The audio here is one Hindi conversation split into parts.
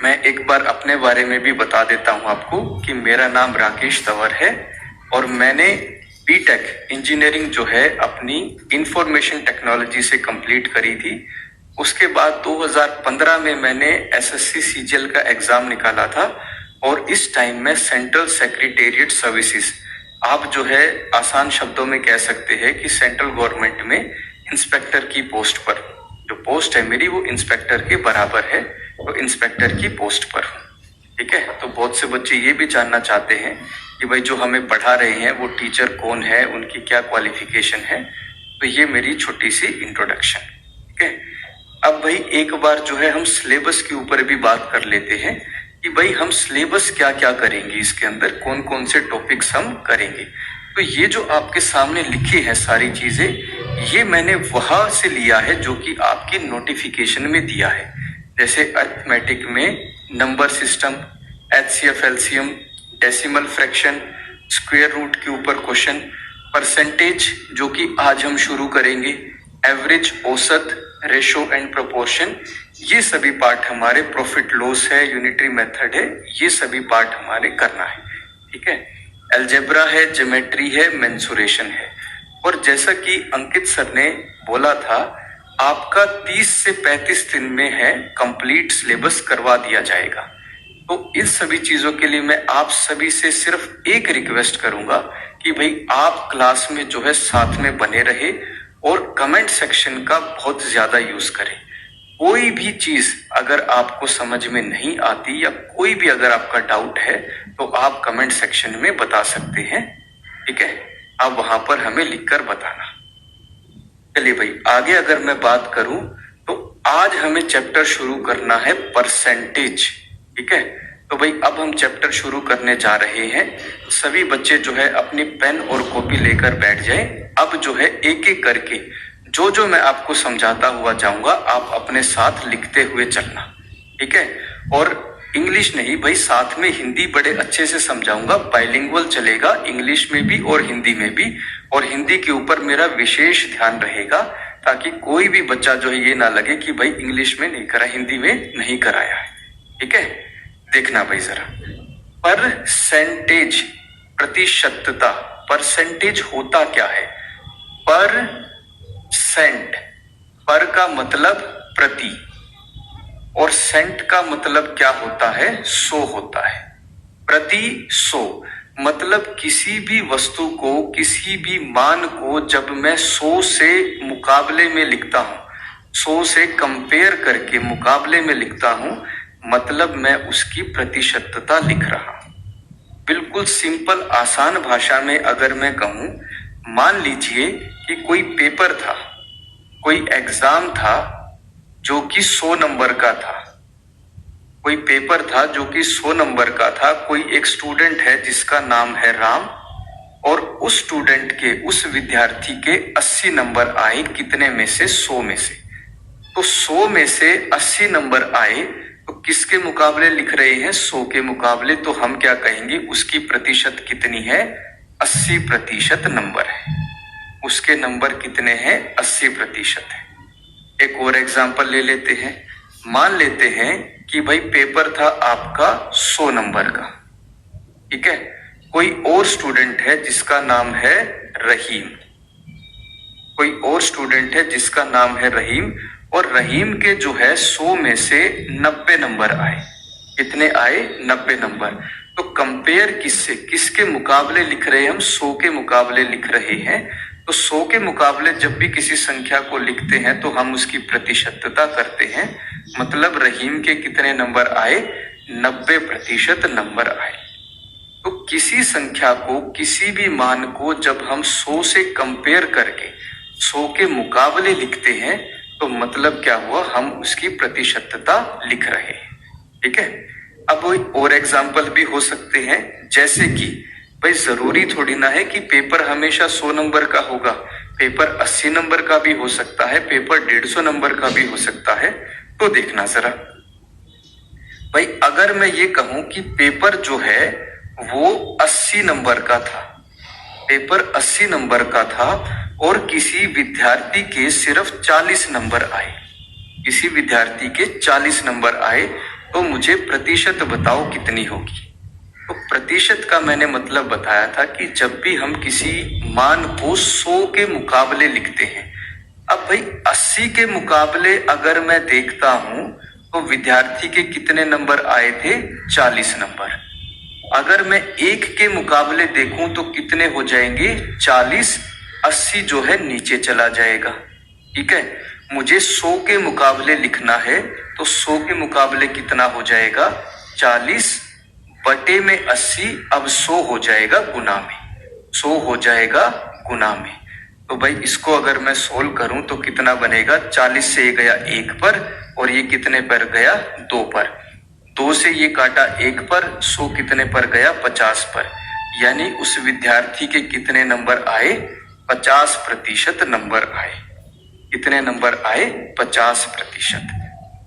मैं एक बार अपने बारे में भी बता देता हूं आपको कि मेरा नाम राकेश तंवर है और मैंने बीटेक इंजीनियरिंग जो है अपनी इंफॉर्मेशन टेक्नोलॉजी से कंप्लीट करी थी। उसके बाद 2015 में मैंने एसएससी सीजीएल का एग्जाम निकाला था और इस टाइम में सेंट्रल सेक्रेटेरिएट सर्विसेज, आप जो है आसान शब्दों में कह सकते हैं कि सेंट्रल गवर्नमेंट में इंस्पेक्टर की पोस्ट पर, जो पोस्ट है मेरी वो इंस्पेक्टर के बराबर है, तो इंस्पेक्टर की पोस्ट पर हूँ। ठीक है, तो बहुत से बच्चे ये भी जानना चाहते हैं कि भाई जो हमें पढ़ा रहे हैं वो टीचर कौन है, उनकी क्या क्वालिफिकेशन है। तो ये मेरी छोटी सी इंट्रोडक्शन। ठीक है, अब भाई एक बार जो है हम सिलेबस के ऊपर भी बात कर लेते हैं कि भाई हम सिलेबस क्या क्या करेंगे, इसके अंदर कौन कौन से टॉपिक्स हम करेंगे। तो ये जो आपके सामने लिखी है सारी चीजें, ये मैंने वहां से लिया है जो कि आपकी नोटिफिकेशन में दिया है। जैसे अरिथमेटिक में number system, HCF LCM, decimal fraction, square root के ऊपर क्वेश्चन, परसेंटेज जो कि आज हम शुरू करेंगे, एवरेज, औसत, रेशो एंड प्रोपोर्शन, ये सभी पार्ट हमारे, प्रॉफिट लॉस है, यूनिटरी मेथड है, ये सभी पार्ट हमारे करना है। ठीक है, अलजेब्रा है, ज्योमेट्री है, मेंसुरेशन है। और जैसा कि अंकित सर ने बोला था, आपका 30 से 35 दिन में है कंप्लीट सिलेबस करवा दिया जाएगा। तो इन सभी चीजों के लिए मैं आप सभी से सिर्फ एक रिक्वेस्ट करूंगा कि भाई आप क्लास में जो है साथ में बने रहे और कमेंट सेक्शन का बहुत ज्यादा यूज करें। कोई भी चीज अगर आपको समझ में नहीं आती या कोई भी अगर आपका डाउट है तो आप कमेंट सेक्शन में बता सकते हैं। ठीक है, आप वहां पर हमें लिखकर बताना। चलिए भाई आगे अगर मैं बात करूं तो आज हमें चैप्टर शुरू करना है परसेंटेज। ठीक है, तो भाई अब हम चैप्टर शुरू करने जा रहे हैं। सभी बच्चे जो है अपनी पेन और कॉपी लेकर बैठ जाएं। अब जो है एक एक करके जो जो मैं आपको समझाता हुआ जाऊंगा आप अपने साथ लिखते हुए चलना। ठीक है, और इंग्लिश नहीं भाई, साथ में हिंदी बड़े अच्छे से समझाऊंगा, बाइलिंगुअल चलेगा, इंग्लिश में भी और हिंदी में भी। और हिंदी के ऊपर मेरा विशेष ध्यान रहेगा ताकि कोई भी बच्चा जो है ये ना लगे कि भाई इंग्लिश में नहीं करा, हिंदी में नहीं कराया है। ठीक है, देखना भाई जरा, परसेंटेज, प्रतिशतता। परसेंटेज होता क्या है? पर सेंट, पर का मतलब प्रति और सेंट का मतलब क्या होता है? 100 होता है। प्रति 100 मतलब किसी भी वस्तु को, किसी भी मान को जब मैं 100 से मुकाबले में लिखता हूं, 100 से कंपेयर करके मुकाबले में लिखता हूं, मतलब मैं उसकी प्रतिशतता लिख रहा हूं। बिल्कुल सिंपल आसान भाषा में अगर मैं कहूं, मान लीजिए कि कोई पेपर था, कोई एग्जाम था जो कि 100 नंबर का था, कोई पेपर था जो कि 100 नंबर का था। कोई एक स्टूडेंट है जिसका नाम है राम और उस स्टूडेंट के, उस विद्यार्थी के 80 नंबर आए। कितने में से? 100 में से। तो 100 में से 80 नंबर आए तो किसके मुकाबले लिख रहे हैं? 100 के मुकाबले। तो हम क्या कहेंगे? उसकी प्रतिशत कितनी है? 80% नंबर है। उसके नंबर कितने हैं? 80% है। एक और एग्जांपल ले लेते हैं। मान लेते हैं कि भाई पेपर था आपका 100 नंबर का। ठीक है, कोई और स्टूडेंट है जिसका नाम है रहीम, कोई और स्टूडेंट है जिसका नाम है रहीम और रहीम के जो है 100 में से 90 नंबर आए। कितने आए? 90 नंबर। तो कंपेयर किससे, किसके मुकाबले लिख रहे हैं हम? 100 के मुकाबले लिख रहे हैं। तो 100 के मुकाबले जब भी किसी संख्या को लिखते हैं तो हम उसकी प्रतिशतता करते हैं। मतलब रहीम के कितने नंबर आए? 90% नंबर आए। तो किसी संख्या को, किसी भी मान को जब हम 100 से कंपेयर करके 100 के मुकाबले लिखते हैं तो मतलब क्या हुआ? हम उसकी प्रतिशतता लिख रहे हैं। ठीक है, अब और एग्जाम्पल भी हो सकते हैं, जैसे कि भाई जरूरी थोड़ी ना है कि पेपर हमेशा 100 नंबर का होगा। पेपर 80 नंबर का भी हो सकता है, पेपर 150 नंबर का भी हो सकता है। तो देखना जरा भाई, अगर मैं ये कहूं कि पेपर जो है वो 80 नंबर का था, पेपर 80 नंबर का था और किसी विद्यार्थी के सिर्फ 40 नंबर आए, किसी विद्यार्थी के 40 नंबर आए, तो मुझे प्रतिशत बताओ कितनी होगी। तो प्रतिशत का मैंने मतलब बताया था कि जब भी हम किसी मान को 100 के मुकाबले लिखते हैं, अब भाई 80 के मुकाबले अगर मैं देखता हूं तो विद्यार्थी के कितने नंबर आए थे, 40 नंबर। अगर मैं 1 के मुकाबले देखूं तो कितने हो जाएंगे, 40, 80 जो है नीचे चला जाएगा। ठीक है, मुझे 100 के मुकाबले लिखना है तो 100 के मुकाबले कितना हो जाएगा, 40 बटे में 80, अब 100 हो जाएगा गुना में, 100 हो जाएगा गुना में। तो भाई इसको अगर मैं सोल्व करूं तो कितना बनेगा, 40 से ये गया 1 पर और ये कितने पर गया, 2 पर। 2 से ये काटा 1 पर, 100 कितने पर गया, 50 पर। यानी उस विद्यार्थी के कितने नंबर आए, 50% नंबर आए। कितने नंबर आए, 50%।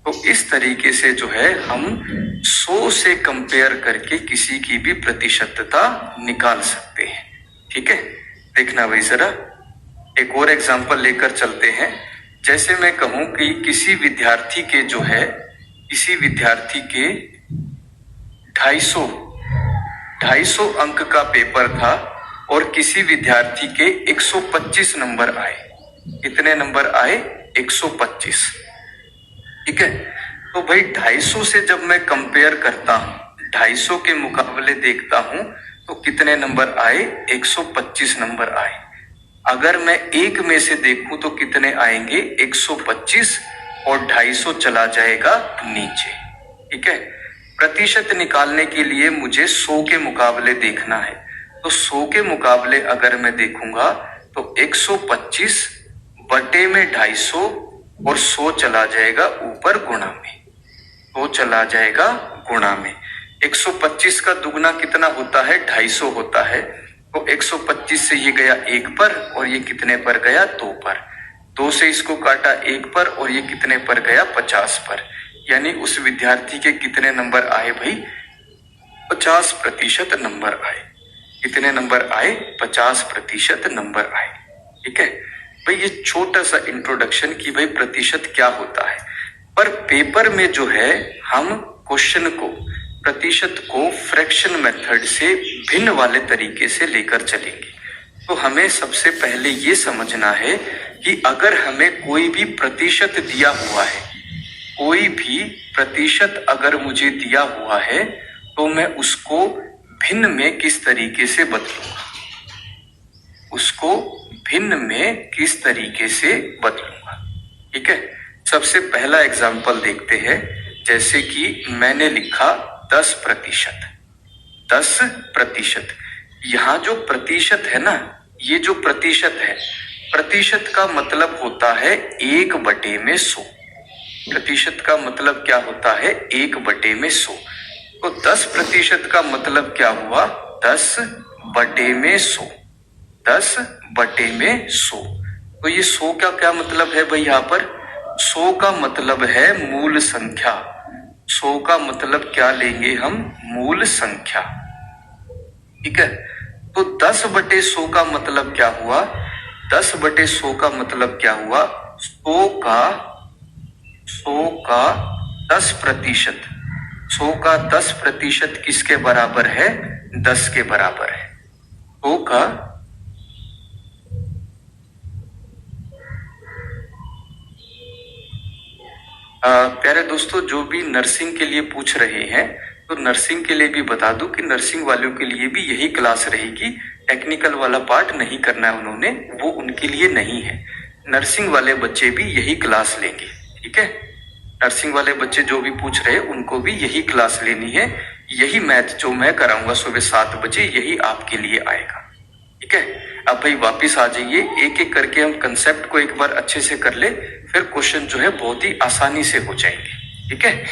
तो इस तरीके से जो है हम 100 से कंपेयर करके किसी की भी प्रतिशतता निकाल सकते हैं। ठीक है, देखना भाई जरा एक और एग्जांपल लेकर चलते हैं। जैसे मैं कहूं कि किसी विद्यार्थी के जो है, किसी विद्यार्थी के 250 अंक का पेपर था और किसी विद्यार्थी के 125 नंबर आए। कितने नंबर आए, 125। ठीक है, तो भाई 250 से जब मैं कंपेयर करता हूं, 250 के मुकाबले देखता हूं तो कितने नंबर आए, 125 नंबर आए। अगर मैं 1 में से देखूं तो कितने आएंगे, 125 और 250 चला जाएगा नीचे। ठीक है, प्रतिशत निकालने के लिए मुझे 100 के मुकाबले देखना है। तो 100 के मुकाबले अगर मैं देखूंगा तो 125 बटे में 250 और 100 चला जाएगा ऊपर गुणा में, 100 चला जाएगा गुणा में। 125 का दुगना कितना होता है, 250 होता है। तो 125 से ये गया 1 पर और ये कितने पर गया, 2 पर। 2 से इसको काटा 1 पर और ये कितने पर गया, 50 पर। यानी उस विद्यार्थी के कितने नंबर आए भाई, 50% नंबर आए। कितने नंबर आए, 50% नंबर आए। ठीक है भाई, ये छोटा सा इंट्रोडक्शन कि भाई प्रतिशत क्या होता है। पर पेपर में जो है हम क्वेश्चन को, प्रतिशत को फ्रैक्शन मेथड से भिन्न वाले तरीके से लेकर चलेंगे। तो हमें सबसे पहले ये समझना है कि अगर हमें कोई भी प्रतिशत दिया हुआ है, कोई भी प्रतिशत अगर मुझे दिया हुआ है तो मैं उसको भिन्न में किस तरीके से बदलूंगा, उसको भिन्न में किस तरीके से बदलूंगा। ठीक है, सबसे पहला एग्जाम्पल देखते हैं। जैसे कि मैंने लिखा 10%। 10%, यहाँ जो प्रतिशत है ना, ये जो प्रतिशत है, प्रतिशत का मतलब होता है 1/100। प्रतिशत का मतलब क्या होता है, 1/100। तो 10% का मतलब क्या हुआ, 10/100। 10/100। तो ये 100 का क्या मतलब है भाई, यहाँ पर 100 का मतलब है मूल संख्या। 100 का मतलब क्या लेंगे हम, मूल संख्या। ठीक है, तो 10/100 का मतलब क्या हुआ, 10/100 का मतलब क्या हुआ, 100 का 10%। 100 का 10% किसके बराबर है, 10 के बराबर है। 100 का प्यारे दोस्तों, जो भी नर्सिंग के लिए पूछ रहे हैं तो नर्सिंग के लिए भी बता दूं कि नर्सिंग वालों के लिए भी यही क्लास रहेगी। टेक्निकल वाला पार्ट नहीं करना है उन्होंने, वो उनके लिए नहीं है। नर्सिंग वाले बच्चे भी यही क्लास लेंगे। ठीक है, नर्सिंग वाले बच्चे जो भी पूछ रहे हैं उनको भी यही क्लास लेनी है। यही मैथ जो मैं कराऊंगा सुबह 7 बजे, यही आपके लिए आएगा। ठीक है, अब भाई वापिस आ जाइए, एक एक करके हम कंसेप्ट को एक बार अच्छे से कर ले, फिर क्वेश्चन जो है बहुत ही आसानी से हो जाएंगे। ठीक है,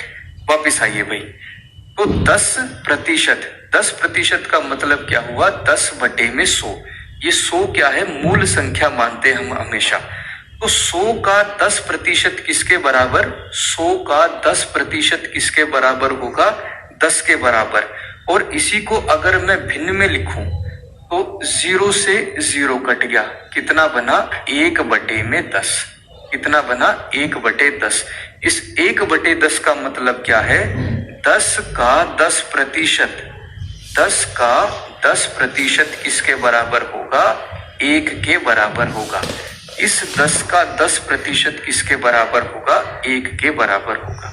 वापिस आइए भाई। तो 10%, 10% का मतलब क्या हुआ, 10/100। ये 100 क्या है, मूल संख्या मानते हैं हम हमेशा। तो 100 का 10% किसके बराबर, 100 का 10% किसके बराबर होगा, 10 के बराबर। और इसी को अगर मैं भिन्न में लिखूं तो 0 से 0 कट गया, कितना बना, 1/10। कितना बना, 1/10। इस 1/10 का मतलब क्या है, 10 का 10%, 10 का 10% किसके बराबर होगा? 1 के बराबर होगा। इस 10 का 10% किसके बराबर होगा? 1 के बराबर होगा।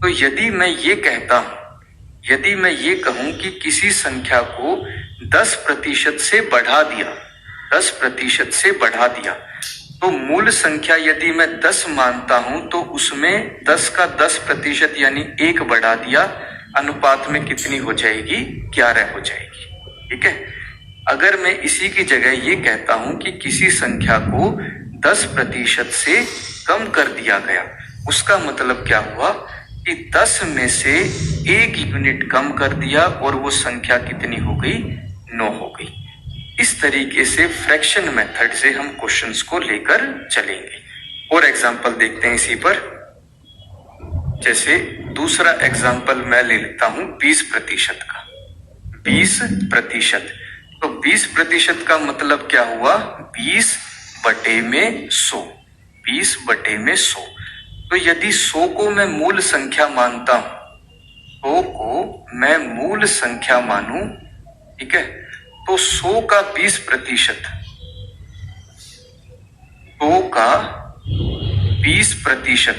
तो यदि मैं ये कहता हूं, यदि मैं ये कहूं कि किसी संख्या को 10% से बढ़ा दिया, 10% से बढ़ा दिया, तो मूल संख्या यदि मैं 10 मानता हूं तो उसमें 10 का 10% यानी 1 बढ़ा दिया, अनुपात में कितनी हो जाएगी? 11 हो जाएगी। ठीक है। अगर मैं इसी की जगह ये कहता हूं कि किसी संख्या को 10% से कम कर दिया गया, उसका मतलब क्या हुआ कि 10 में से 1 यूनिट कम कर दिया और वो संख्या कितनी हो गई? 9 हो गई। इस तरीके से फ्रैक्शन मेथड से हम क्वेश्चंस को लेकर चलेंगे। और एग्जांपल देखते हैं इसी पर। जैसे दूसरा एग्जांपल मैं ले लेता हूं 20% का। 20%, तो 20% का मतलब क्या हुआ? 20 बटे में 100, 20 बटे में 100। तो यदि 100 को मैं मूल संख्या मानता हूं, 100 को मैं मूल संख्या मानूं, ठीक है, तो 100 का 20%, 100 का 20%,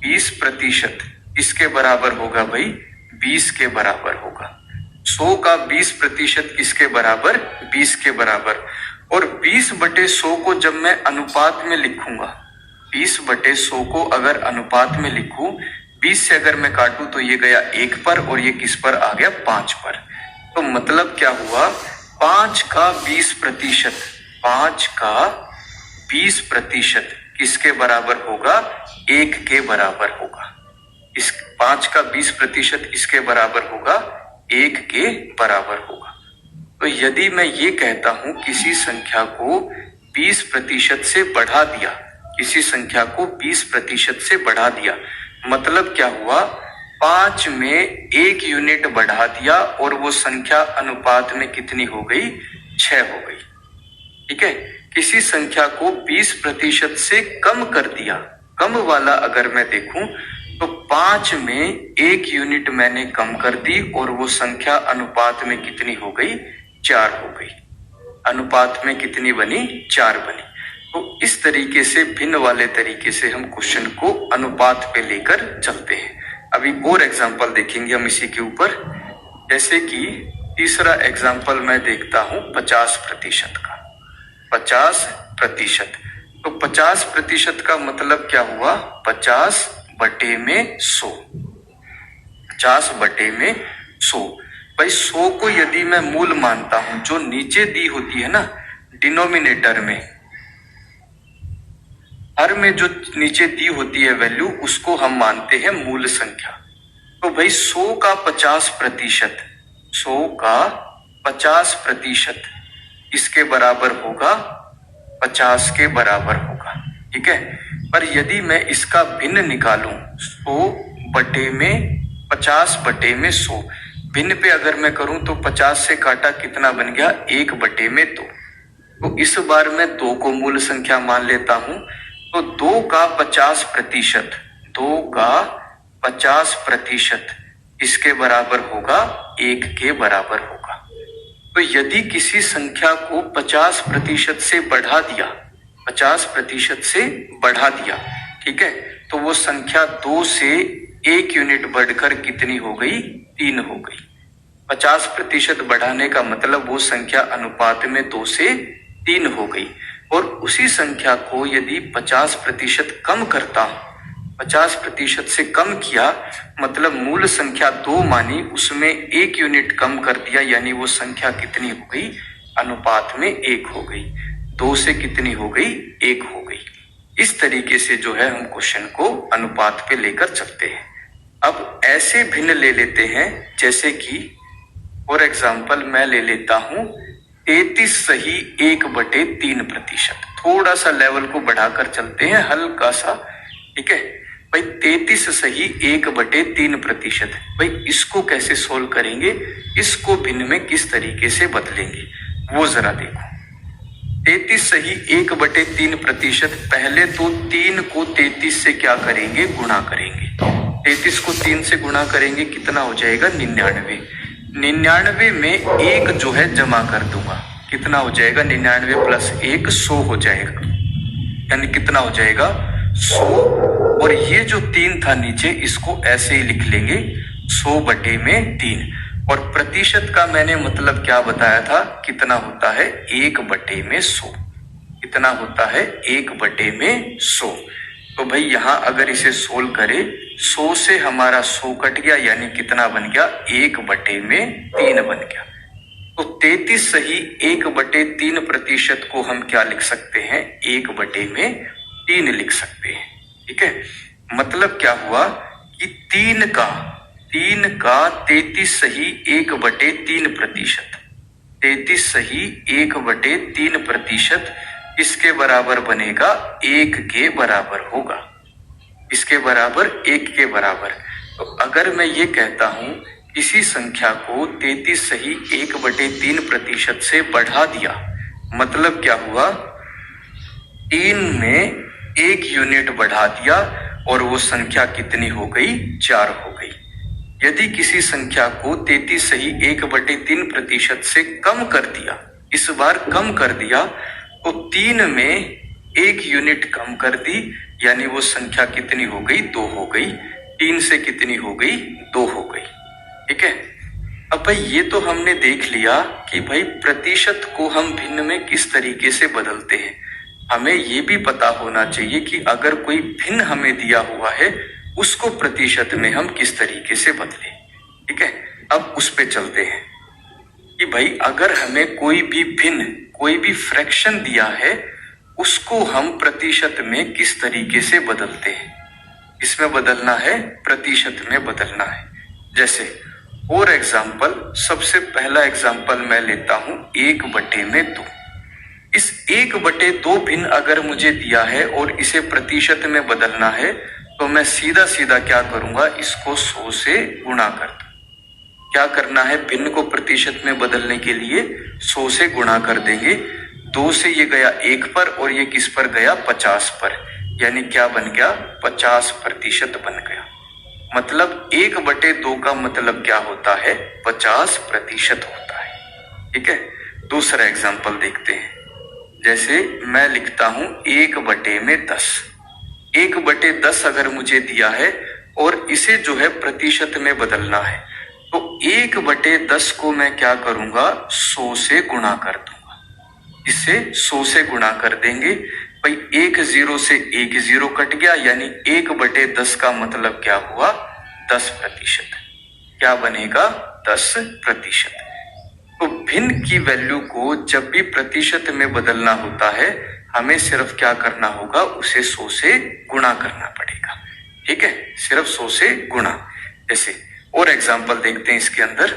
20% इसके बराबर होगा भाई? 20 के बराबर होगा। 100 का 20% किसके बराबर? 20 के बराबर। और 20 बटे 100 को जब मैं अनुपात में लिखूंगा, 20 बटे 100 को अगर अनुपात में लिखूं, 20 से अगर मैं काटूं तो ये गया 1 पर और ये किस पर आ गया? 5 पर। तो मतलब क्या हुआ? 5 का 20%, 5 का 20% किसके बराबर होगा? 1 के बराबर होगा। इस 5 का 20% इसके बराबर होगा? 1 के बराबर होगा। तो यदि मैं ये कहता हूं किसी संख्या को 20% से बढ़ा दिया, किसी संख्या को 20% से बढ़ा दिया, मतलब क्या हुआ? 5 में 1 यूनिट बढ़ा दिया और वो संख्या अनुपात में कितनी हो गई? 6 हो गई। ठीक है। किसी संख्या को 20% से कम कर दिया, कम वाला अगर मैं देखूं तो 5 में 1 यूनिट मैंने कम कर दी और वो संख्या अनुपात में कितनी हो गई? 4 हो गई। अनुपात में कितनी बनी? 4 बनी। तो इस तरीके से भिन्न वाले तरीके से हम क्वेश्चन को अनुपात पे लेकर चलते हैं। अभी और एग्जांपल देखेंगे हम इसी के ऊपर। जैसे कि तीसरा एग्जांपल मैं देखता हूं 50% का। 50%, तो 50% का मतलब क्या हुआ? 50 बटे में 100, 50 बटे में 100। भाई 100 को यदि मैं मूल मानता हूं, जो नीचे दी होती है ना डिनोमिनेटर में, हर में जो नीचे दी होती है वैल्यू, उसको हम मानते हैं मूल संख्या। तो भाई 100 का 50%, 100 का 50% इसके बराबर होगा? 50 के बराबर होगा। ठीक है। पर यदि मैं इसका भिन्न निकालूं, 100 बटे में 50 बटे में 100, भिन्न पे अगर मैं करूं तो 50 से काटा कितना बन गया? 1 बटे में 2। तो इस बार मैं 2 को मूल संख्या मान लेता हूं। तो 2 का 50%, 2 का 50% इसके बराबर होगा? 1 के बराबर होगा। तो यदि किसी संख्या को 50% से बढ़ा दिया, 50% से बढ़ा दिया, ठीक है, तो वो संख्या 2 से 1 यूनिट बढ़कर कितनी हो गई? 3 हो गई। 50% बढ़ाने का मतलब वो संख्या अनुपात में 2 से 3 हो गई। और उसी संख्या को यदि 50% कम करता हूं, 50% से कम किया, मतलब मूल संख्या 2 मानी, उसमें 1 यूनिट कम कर दिया, यानी वो संख्या कितनी हो गई? अनुपात में 1 हो गई। 2 से कितनी हो गई? 1 हो गई। इस तरीके से जो है हम क्वेश्चन को अनुपात पे लेकर चलते हैं। अब ऐसे भिन्न ले लेते हैं, जैसे कि फॉर एग्जाम्पल मैं ले लेता हूं 33 सही 1/3%। थोड़ा सा लेवल को बढ़ाकर चलते हैं, हल्का सा। ठीक है भाई, 33 सही 1/3%। भाई इसको कैसे सोल्व करेंगे, इसको भिन्न में किस तरीके से बदलेंगे, वो जरा देखो। 33 सही 1/3%, पहले तो 3 को 33 से क्या करेंगे? गुणा करेंगे। 33 को 3 से गुणा करेंगे, कितना हो जाएगा 99। 99 में एक जो है जमा कर दूंगा, कितना हो जाएगा 99 प्लस 1 100 हो जाएगा, यानी कितना हो जाएगा 100। और ये जो 3 था नीचे, इसको ऐसे ही लिख लेंगे 100 बटे में 3। और प्रतिशत का मैंने मतलब क्या बताया था, कितना होता है 1 बटे में 100, कितना होता है 1 बटे में 100। तो भाई यहां अगर इसे सोल्व करें, 100 से हमारा 100 कट गया, यानी कितना बन गया 1 बटे में 3 बन गया। तो 33 सही 1 बटे 3 प्रतिशत को हम क्या लिख सकते हैं, 1 बटे में 3 लिख सकते हैं। ठीक है, मतलब क्या हुआ कि 3 का 33 सही 1 बटे 3 प्रतिशत, 33 सही 1 बटे 3 प्रतिशत इसके बराबर बनेगा, 1 के बराबर होगा, इसके बराबर 1 के बराबर। तो अगर मैं ये कहता हूं किसी संख्या को 33 सही 1 बटे 3 प्रतिशत से बढ़ा दिया, मतलब क्या हुआ 3 में 1 यूनिट बढ़ा दिया और वो संख्या कितनी हो गई 4 हो गई। यदि किसी संख्या को 33 सही 1 बटे 3 प्रतिशत से कम कर दिया, इस बार कम कर दिया, तो 3 में 1 यूनिट कम कर दी, यानी वो संख्या कितनी हो गई 2 हो गई। 3 से कितनी हो गई 2 हो गई। ठीक है, अब भाई ये तो हमने देख लिया कि भाई प्रतिशत को हम भिन्न में किस तरीके से बदलते हैं। हमें ये भी पता होना चाहिए कि अगर कोई भिन्न हमें दिया हुआ है, उसको प्रतिशत में हम किस तरीके से बदलें। ठीक है, अब उस पे चलते हैं कि भाई अगर हमें कोई भी भिन्न, कोई भी फ्रैक्शन दिया है, उसको हम प्रतिशत में किस तरीके से बदलते हैं। इसमें बदलना है, प्रतिशत में बदलना है। जैसे फॉर एग्जाम्पल, सबसे पहला एग्जाम्पल मैं लेता हूं 1 बटे में 2। इस 1 बटे 2 भिन्न अगर मुझे दिया है और इसे प्रतिशत में बदलना है, तो मैं सीधा सीधा क्या करूंगा, इसको 100 से गुणा कर दूं। क्या करना है, भिन्न को प्रतिशत में बदलने के लिए 100 से गुणा कर देंगे। 2 से ये गया 1 पर और ये किस पर गया 50 पर, यानी क्या बन गया 50% बन गया। मतलब 1 बटे 2 का मतलब क्या होता है 50% होता है। ठीक है, दूसरा एग्जाम्पल देखते हैं। जैसे मैं लिखता हूं 1 बटे में 10। 1 बटे 10 अगर मुझे दिया है और इसे जो है प्रतिशत में बदलना है, तो 1 बटे 10 को मैं क्या करूंगा 100 से गुणा कर दूंगा। इसे 100 से गुणा कर देंगे। भाई 1 0 से 1 0 कट गया, यानी 1 बटे 10 का मतलब क्या हुआ 10%। क्या बनेगा 10%। तो भिन्न की वैल्यू को जब भी प्रतिशत में बदलना होता है, हमें सिर्फ क्या करना होगा, उसे 100 से गुणा करना पड़ेगा। ठीक है, सिर्फ 100 से गुणा। जैसे और एग्जाम्पल देखते हैं इसके अंदर।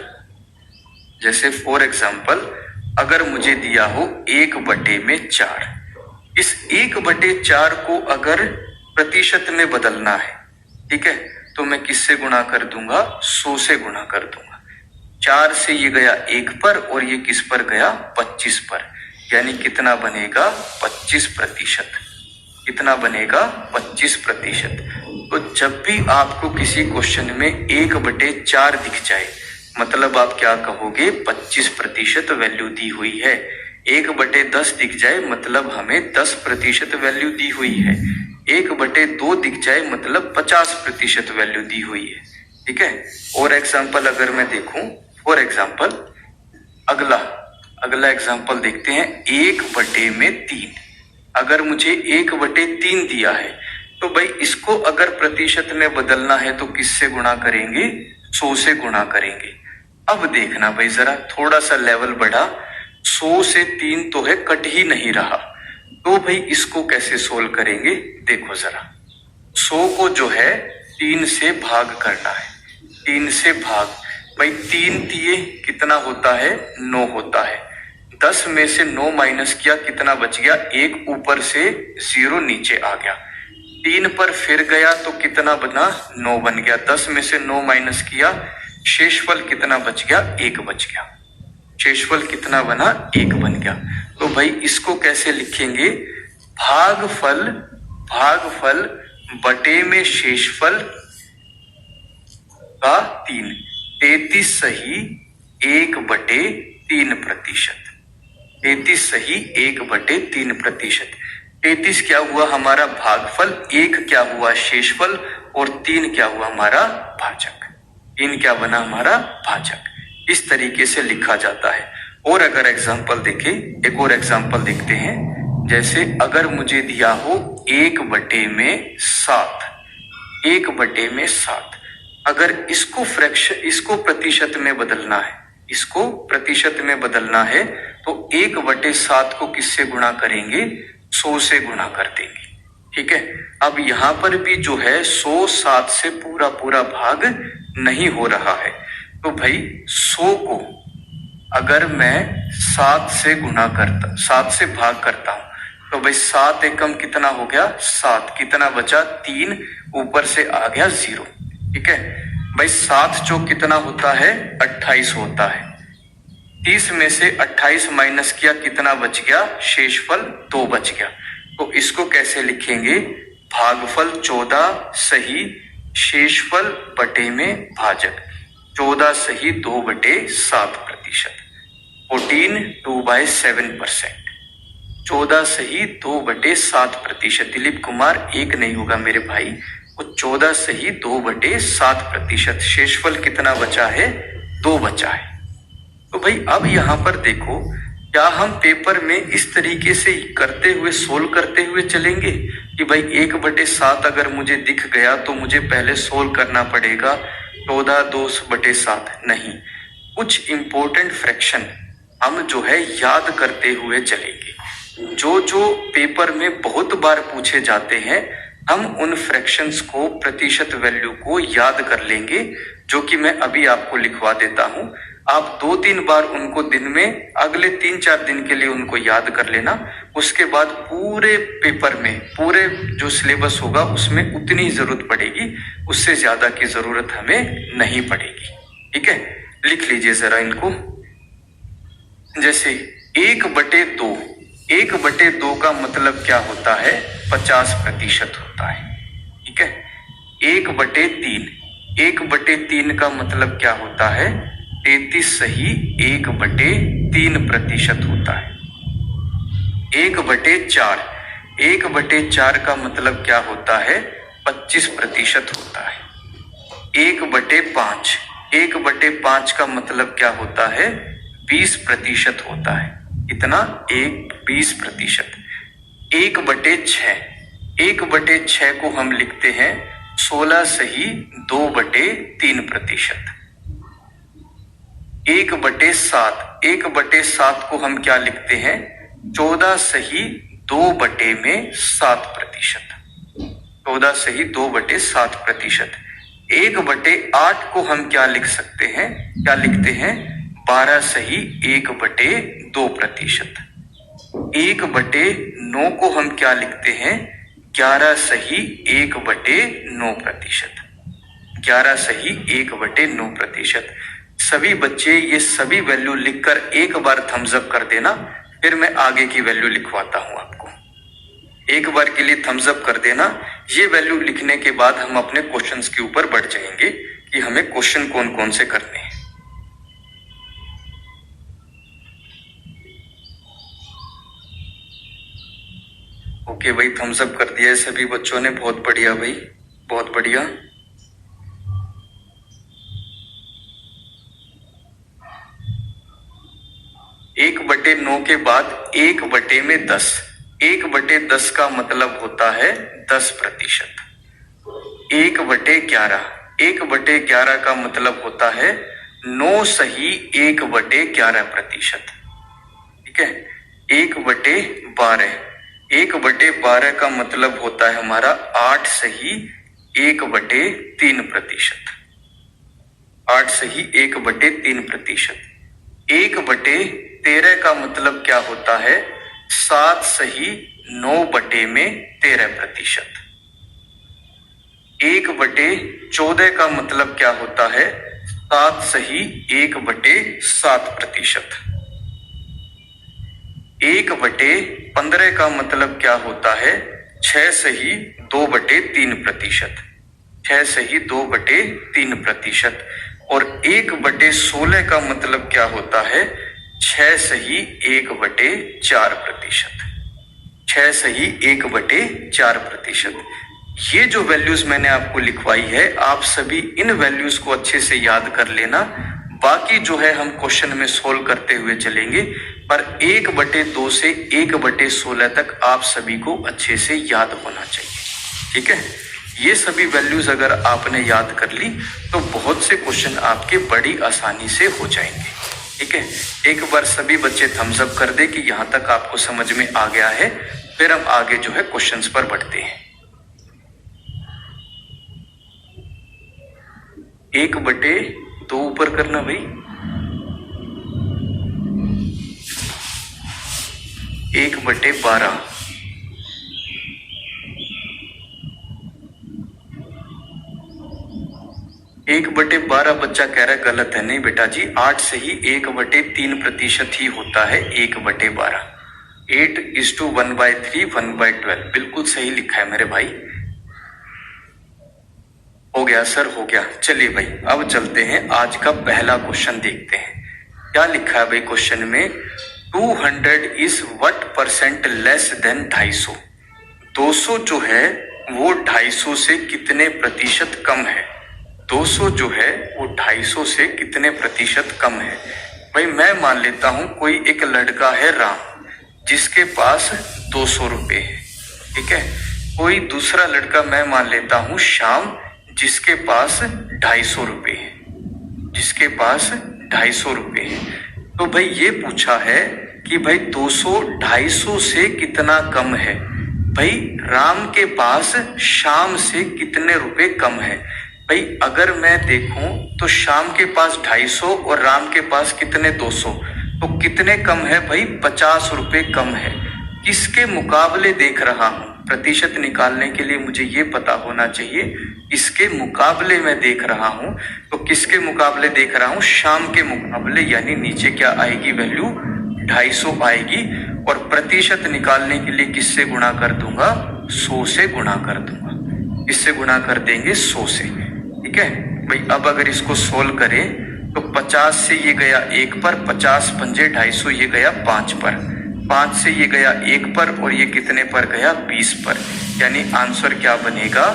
जैसे फॉर एग्जाम्पल, अगर मुझे दिया हो 1 बटे में 4, इस 1 बटे 4 को अगर प्रतिशत में बदलना है, ठीक है, तो मैं किससे गुणा कर दूंगा 100 से गुणा कर दूंगा। 4 से ये गया 1 पर और ये किस पर गया 25 पर, यानी कितना बनेगा 25%। कितना बनेगा 25%। तो जब भी आपको किसी क्वेश्चन में 1 बटे 4 दिख जाए, मतलब आप क्या कहोगे 25% वैल्यू दी हुई है। 1 बटे 10 दिख जाए, मतलब हमें 10% वैल्यू दी हुई है। 1 बटे 2 दिख जाए, मतलब 50% वैल्यू दी हुई है। ठीक है, और एग्जाम्पल अगर मैं देखूं, फॉर एग्जाम्पल अगला एग्जाम्पल देखते हैं 1 बटे में 3। अगर मुझे 1 बटे 3 दिया है, तो भाई इसको अगर प्रतिशत में बदलना है तो किससे गुणा करेंगे 100 से गुणा करेंगे। अब देखना भाई जरा, थोड़ा सा लेवल बढ़ा, 100 से 3 तो है, कट ही नहीं रहा। तो भाई इसको कैसे सोल्व करेंगे, देखो जरा। 100 को जो है 3 से भाग करना है। 3 से भाग, भाई 3 दिए कितना होता है 9 होता है। 10 में से 9 माइनस किया, कितना बच गया 1, ऊपर से 0 नीचे आ गया। 3 पर फिर गया तो कितना बना 9 बन गया। 10 में से 9 माइनस किया, शेषफल कितना बच गया 1 बच गया। शेषफल कितना बना 1 बन गया। तो भाई इसको कैसे लिखेंगे, भागफल बटे में शेषफल का 3, 33 सही 1/3%। 33 सही 1/3%। 33 क्या हुआ हमारा भागफल, 1 क्या हुआ शेषफल और 3 क्या हुआ हमारा भाजक। 3 क्या बना हमारा भाजक। इस तरीके से लिखा जाता है। और अगर एग्जाम्पल देखें, एक और एग्जाम्पल देखते हैं। जैसे अगर मुझे दिया हो 1/7, 1/7, अगर इसको प्रतिशत में बदलना है, इसको प्रतिशत में बदलना है तो 1/7 को किससे गुणा करेंगे, 100 से गुणा कर देंगे। ठीक है। अब यहां पर भी जो है 100 7 से पूरा पूरा भाग नहीं हो रहा है, तो भाई 100 को अगर मैं 7 से भाग करता हूं तो भाई 7 एकम कितना हो गया, 7, कितना बचा 3, ऊपर से आ गया 0। ठीक है भाई, 7 चौक कितना होता है, 28 होता है। 30 में से 28 माइनस किया, कितना बच गया, शेषफल 2 बच गया। तो इसको कैसे लिखेंगे, भागफल 14 सही शेषफल बटे में भाजक, 14 सही 2/7%। 14 2/7%, 14 सही 2/7%। दिलीप कुमार 1 नहीं होगा मेरे भाई, वो 14 सही 2/7%। शेषफल कितना बचा है, 2 बचा है। तो भाई अब यहाँ पर देखो, क्या हम पेपर में इस तरीके से करते हुए सोल्व करते हुए चलेंगे कि भाई 1/7 अगर मुझे दिख गया तो मुझे पहले सोल्व करना पड़ेगा 14 2/7। नहीं, कुछ इंपॉर्टेंट फ्रैक्शन हम जो है याद करते हुए चलेंगे। जो पेपर में बहुत बार पूछे जाते हैं, हम उन फ्रैक्शंस को, प्रतिशत वैल्यू को याद कर लेंगे, जो कि मैं अभी आपको लिखवा देता हूं। आप 2-3 बार उनको दिन में, अगले 3-4 दिन के लिए उनको याद कर लेना। उसके बाद पूरे पेपर में, पूरे जो सिलेबस होगा उसमें उतनी ही जरूरत पड़ेगी, उससे ज्यादा की जरूरत हमें नहीं पड़ेगी। ठीक है, लिख लीजिए जरा इनको। जैसे 1/2, 1/2 का मतलब क्या होता है, 50% होता है। ठीक है। 1/3, 1/3 का मतलब क्या होता है, 33 सही 1/3% होता है। 1/4, 1/4 का मतलब क्या होता है, 25% होता है। 1/5, 1/5 का मतलब क्या होता है, 20% होता है। कितना, 20%। 1/6, 1/6 को हम लिखते हैं 16 सही 2/3%। 1/7, 1/7 को हम क्या लिखते हैं, 14 सही 2/7%। 14 सही 2/7%। 1/8 को हम क्या लिख सकते हैं, क्या लिखते हैं, 12 सही 1/2%। 1/9 को हम क्या लिखते हैं, 11 सही 1/9%। 11 सही 1/9%। सभी बच्चे ये सभी वैल्यू लिखकर एक बार थम्स अप कर देना, फिर मैं आगे की वैल्यू लिखवाता हूं आपको। एक बार के लिए थम्स अप कर देना। ये वैल्यू लिखने के बाद हम अपने क्वेश्चंस के ऊपर बढ़ जाएंगे कि हमें क्वेश्चन कौन कौन से करने हैं। ओके भाई, थम्स अप कर दिया है सभी बच्चों ने, बहुत बढ़िया भाई, बहुत बढ़िया। एक बटे 9 के बाद 1/10, 1/10 का मतलब होता है 10%। 1/11, 1/11 का मतलब होता है 9 सही 1/11%। ठीक है। 1/12, 1/12 का मतलब होता है हमारा 8 सही 1/3%। 8 सही 1/3%। 1/13 का मतलब क्या होता है, 7 सही 9/13%। 1/14 का मतलब क्या होता है, 7 सही 1/7%। 1/15 का मतलब क्या होता है, 6 सही 2/3%। 6 सही 2/3%। और 1/16 का मतलब क्या होता है? 6 सही 1/4%। 6 सही 1/4%। ये जो वैल्यूज मैंने आपको लिखवाई है, आप सभी इन वैल्यूज को अच्छे से याद कर लेना। बाकी जो है हम क्वेश्चन में सोल्व करते हुए चलेंगे, पर 1/2 से 1/16 तक आप सभी को अच्छे से याद होना चाहिए। ठीक है, ये सभी वैल्यूज अगर आपने याद कर ली तो बहुत से क्वेश्चन आपके बड़ी आसानी से हो जाएंगे। ठीक है, एक बार सभी बच्चे थम्स अप कर दे कि यहां तक आपको समझ में आ गया है, फिर हम आगे जो है क्वेश्चंस पर बढ़ते हैं। 1/2 ऊपर करना भाई, 1/12। 1/12 बच्चा कह रहा है गलत है। नहीं बेटा जी, 8 से ही 1/3% ही होता है 1/12। 8:1/3 1/12 बिल्कुल सही लिखा है मेरे भाई। हो गया सर, हो गया। चलिए भाई अब चलते हैं, आज का पहला क्वेश्चन देखते हैं। क्या लिखा है भाई क्वेश्चन में? 200 is what percent less than 250? 200 जो है वो 250 से कितने प्रतिशत कम है? 200 जो है वो 250 से कितने प्रतिशत कम है? भाई मैं मान लेता हूं कोई एक लड़का है राम, जिसके पास 200 रुपए है। ठीक है, कोई दूसरा लड़का मैं मान लेता हूं श्याम, जिसके पास 250 रुपए है। जिसके पास 250 रुपए है। तो भाई ये पूछा है कि भाई 200 250 से कितना कम है? भाई राम के पास श्याम से कितने रुपए कम है? भाई अगर मैं देखूं तो श्याम के पास 250 और राम के पास कितने 200, तो कितने कम है भाई? 50 रुपए कम है। किसके मुकाबले देख रहा हूं? प्रतिशत निकालने के लिए मुझे ये पता होना चाहिए इसके मुकाबले मैं देख रहा हूं। तो किसके मुकाबले देख रहा हूं? श्याम के मुकाबले, यानी नीचे क्या आएगी वैल्यू? 250 आएगी। और प्रतिशत निकालने के लिए किससे गुणा कर दूंगा? 100 से गुणा कर दूंगा। किससे गुणा कर देंगे? 100 से। ठीक है भाई, अब अगर इसको सोल्व करें तो 50 से ये गया 1 पर, 50 पंजे 250, ये गया 5 पर, 5 से ये गया 1 पर, और ये कितने पर गया? 20 पर। यानी आंसर क्या बनेगा?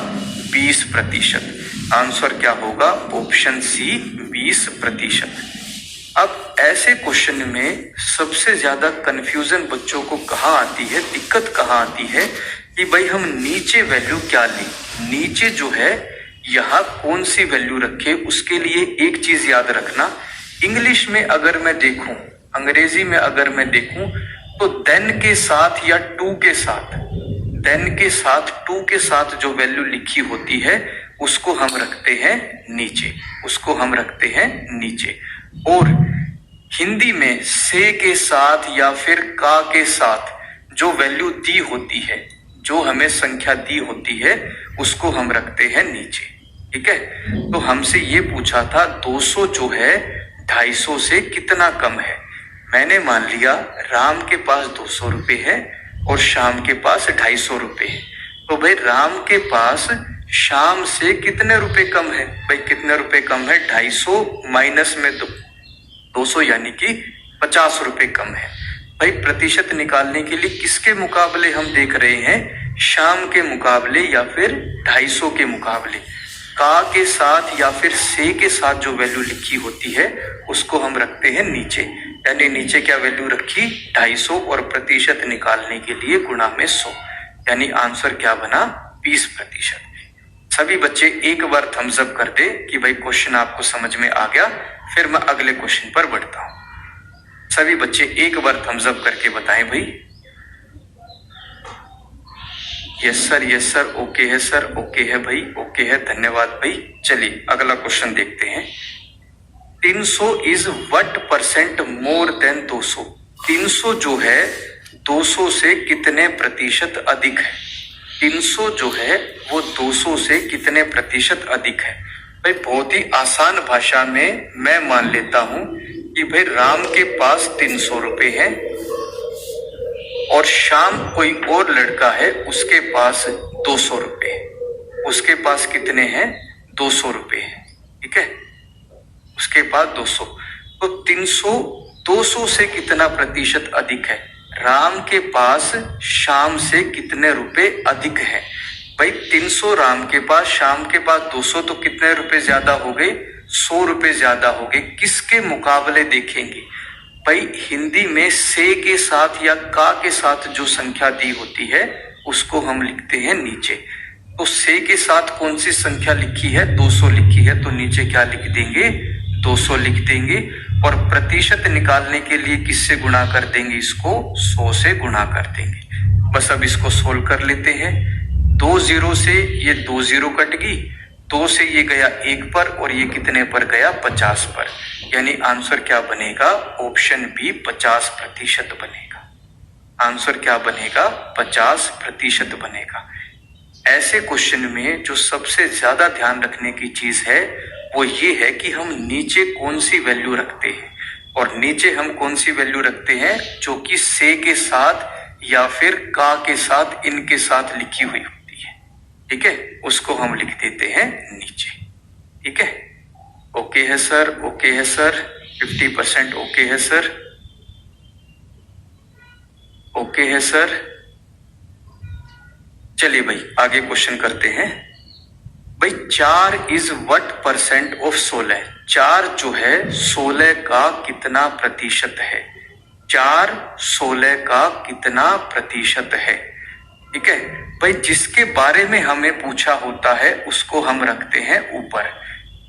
20%। आंसर क्या होगा? Option C 20%। अब ऐसे क्वेश्चन में सबसे ज्यादा कंफ्यूजन बच्चों को कहाँ आती है, दिक्कत कहाँ आती है कि भाई हम नीचे वैल्यू क्या लें? नीचे जो है यहाँ कौन सी वैल्यू रखे? उसके लिए एक चीज याद रखना, इंग्लिश में अगर मैं देखूं, अंग्रेजी में अगर मैं देखूं तो देन के साथ या टू के साथ, देन के साथ टू के साथ जो वैल्यू लिखी होती है उसको हम रखते हैं नीचे, उसको हम रखते हैं नीचे। और हिंदी में से के साथ या फिर का के साथ जो वैल्यू दी होती है, जो हमें संख्या दी होती है, उसको हम रखते हैं नीचे। ठीक है, तो हमसे ये पूछा था 200 जो है 250 से कितना कम है। मैंने मान लिया राम के पास 200 रुपए है और श्याम के पास 250 रुपए है। तो भाई राम के पास श्याम से कितने रुपए कम है? भाई कितने रुपए कम है? 250 माइनस में 200 यानी कि 50 रुपए कम है। भाई प्रतिशत निकालने के लिए किसके मुकाबले हम देख रहे हैं? श्याम के मुकाबले या फिर 250 के मुकाबले। का के साथ या फिर से के साथ जो वैल्यू लिखी होती है उसको हम रखते हैं नीचे। यानी नीचे क्या वैल्यू रखी? 250 और प्रतिशत निकालने के लिए गुणा में 100। यानी आंसर क्या बना? 20%। सभी बच्चे एक बार थम्स अप कर दे कि भाई क्वेश्चन आपको समझ में आ गया, फिर मैं अगले क्वेश्चन पर बढ़ता हूं। सभी बच्चे एक बार थम्स अप करके बताएं भाई। यस सर, ओके है सर, ओके है भाई, ओके है, धन्यवाद भाई। चलिए अगला क्वेश्चन देखते हैं। 300 is what percent more than 200? 300 जो है 200 से कितने प्रतिशत अधिक है? 300 जो है वो 200 से कितने प्रतिशत अधिक है? भाई बहुत ही आसान भाषा में मैं मान लेता हूं कि भाई राम के पास 300 रुपए है और श्याम कोई और लड़का है उसके पास 200 रुपए है। उसके पास कितने हैं, 200 रुपए हैं, ठीक है, उसके पास 200। तो 300 200 से कितना प्रतिशत अधिक है, राम के पास श्याम से कितने रुपए अधिक है। भाई 300 राम के पास, श्याम के पास 200, तो कितने रुपए ज्यादा हो गए, 100 रुपए ज्यादा हो गए। किसके मुकाबले देखेंगे भाई, हिंदी में से के साथ या का के साथ जो संख्या दी होती है उसको हम लिखते हैं नीचे। तो से के साथ कौन सी संख्या लिखी है, 200 लिखी है, तो नीचे क्या लिख देंगे, 200 लिख देंगे। और प्रतिशत निकालने के लिए किससे गुणा कर देंगे, इसको 100 से गुणा कर देंगे। बस अब इसको सोल्व कर लेते हैं। 2 0 से ये 2 0 कट गई, 2 से ये गया 1 पर, और ये कितने पर गया, 50 पर। यानी आंसर क्या बनेगा, ऑप्शन बी 50% बनेगा। आंसर क्या बनेगा, 50% बनेगा। ऐसे क्वेश्चन में जो सबसे ज्यादा ध्यान रखने की चीज है वो ये है कि हम नीचे कौन सी वैल्यू रखते हैं, और नीचे हम कौन सी वैल्यू रखते हैं जो कि से के साथ या फिर का के साथ, इनके साथ लिखी हुई होती है, ठीक है, उसको हम लिख देते हैं नीचे, ठीक है। ओके है सर, ओके है सर, 50% ओके है सर, ओके है सर। चलिए भाई आगे क्वेश्चन करते हैं। भाई 4 इज व्हाट परसेंट ऑफ 16, 4 जो है 16 का कितना प्रतिशत है, 4 16 का कितना प्रतिशत है, ठीक है। भाई जिसके बारे में हमें पूछा होता है उसको हम रखते हैं ऊपर,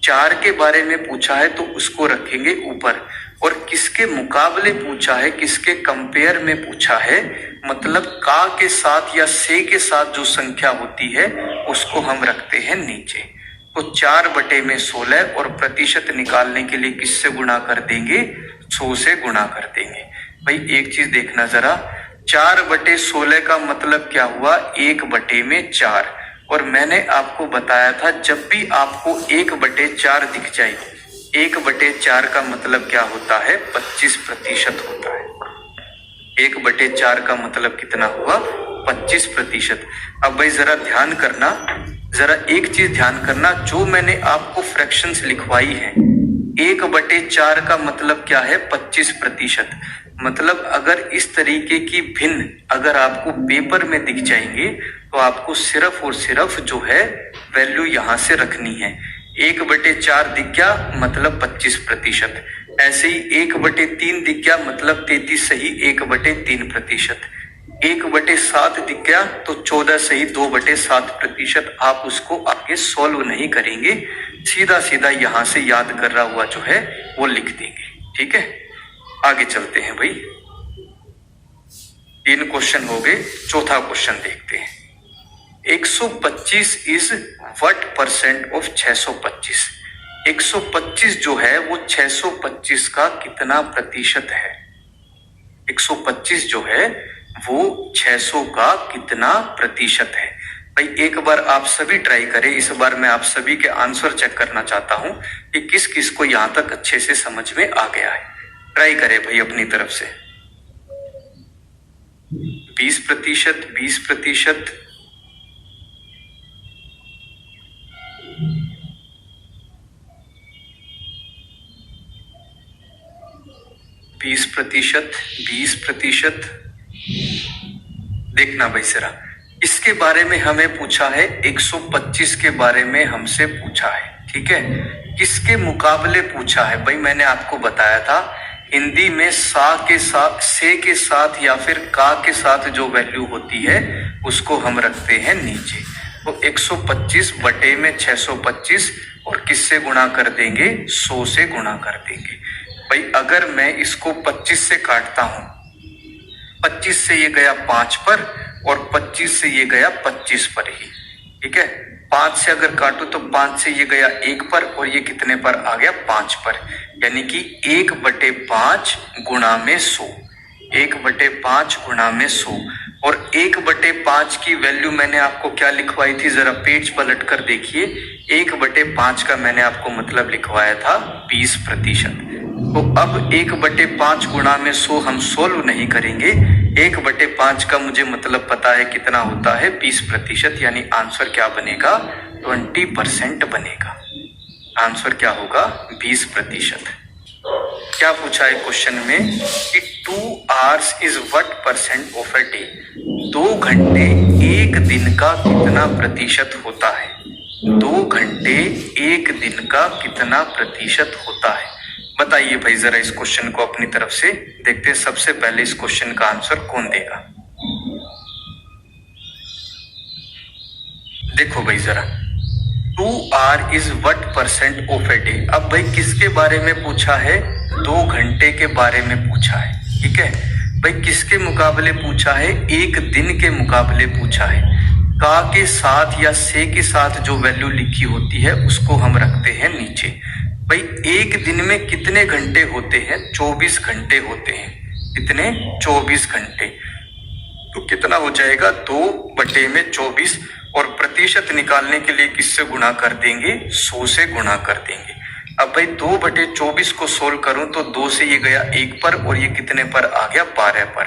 4 के बारे में पूछा है तो उसको रखेंगे ऊपर, और किसके मुकाबले पूछा है, किसके कंपेयर में पूछा है, मतलब का के साथ या से के साथ जो संख्या होती है उसको हम रखते हैं नीचे। तो 4/16 और प्रतिशत निकालने के लिए किससे गुणा कर देंगे, 100 से गुणा कर देंगे। भाई एक चीज देखना जरा, 4/16 का मतलब क्या हुआ, 1/4। और मैंने आपको बताया था जब भी आपको 1/4 दिख जाए, 1/4 का मतलब क्या होता है, 25% होता है। 1/4 का मतलब कितना हुआ, 25%। अब भाई जरा ध्यान करना, जरा एक चीज ध्यान करना, जो मैंने आपको फ्रैक्शंस लिखवाई है, 1/4 का मतलब क्या है, 25%। मतलब अगर इस तरीके की भिन्न अगर आपको पेपर में दिख जाएंगे तो आपको सिर्फ और सिर्फ जो है वैल्यू यहां से रखनी है। 1/4 दिख गया मतलब 25%, ऐसे ही 1/3 दिख गया मतलब 33 सही 1/3%, 1/7 दिख गया तो 14 सही 2/7%। आप उसको आगे सॉल्व नहीं करेंगे, सीधा सीधा यहां से याद कर रहा हुआ जो है वो लिख देंगे, ठीक है। आगे चलते हैं भाई, 3 क्वेश्चन हो गए, चौथा क्वेश्चन देखते हैं। 125 इज व्हाट परसेंट ऑफ 625, 125 जो है वो 625 का कितना प्रतिशत है, 125 जो है वो 600 का कितना प्रतिशत है। भाई एक बार आप सभी ट्राई करें, इस बार मैं आप सभी के आंसर चेक करना चाहता हूं कि किस किस को यहां तक अच्छे से समझ में आ गया है। ट्राई करें भाई अपनी तरफ से। 20%, 20%, 20%, 20%। देखना भाई जरा, इसके बारे में हमें पूछा है, 125 के बारे में हमसे पूछा है, ठीक है। किसके मुकाबले पूछा है, भाई मैंने आपको बताया था हिंदी में सा के साथ, से के साथ या फिर का के साथ जो वैल्यू होती है उसको हम रखते हैं नीचे। तो 125 बटे में 625 और किससे गुणा कर देंगे, 100 से गुणा कर देंगे। भाई अगर मैं इसको 25 से काटता हूं, 25 से ये गया 5 पर और 25 से ये गया 25 पर ही, ठीक है। 5 से अगर काटू तो 5 से ये गया 1 पर और ये कितने पर आ गया, 5 पर, यानी कि 1/5 गुणा में 100, 1/5 गुणा में 100। और 1/5 की वैल्यू मैंने आपको क्या लिखवाई थी, जरा पेज पलट कर देखिए। 1/5 का मैंने आपको मतलब लिखवाया था 20%। तो अब 1/5 गुणा में 100 हम सोल्व नहीं करेंगे, 1/5 का मुझे मतलब पता है कितना होता है, 20%, यानी आंसर क्या बनेगा, 20% बनेगा। आंसर क्या होगा? 20%। क्या पूछा है क्वेश्चन में कि 2 hours is what percent of a day? 2 घंटे एक दिन का कितना प्रतिशत होता है? 2 घंटे एक दिन का कितना प्रतिशत होता है? बताइए भाई जरा इस क्वेश्चन को अपनी तरफ से देखते हैं। सबसे पहले इस क्वेश्चन का आंसर कौन देगा? देखो भाई जरा, 2 hour is what percent of a day. अब भाई किसके बारे में पूछा है? 2 घंटे के बारे में पूछा है। ठीक है भाई, किसके मुकाबले पूछा है? एक दिन के मुकाबले पूछा है। का के साथ या से के साथ जो वैल्यू लिखी होती है उसको हम रखते हैं नीचे। भाई एक दिन में कितने घंटे होते हैं? 24 घंटे होते हैं। कितने? 24 घंटे। तो कितना हो जाएगा? 2/24। और प्रतिशत निकालने के लिए किससे गुणा कर देंगे? 100 से गुणा कर देंगे। अब भाई 2/24 को सोल्व करूं तो 2 से ये गया 1 पर और ये कितने पर आ गया? 12 पर।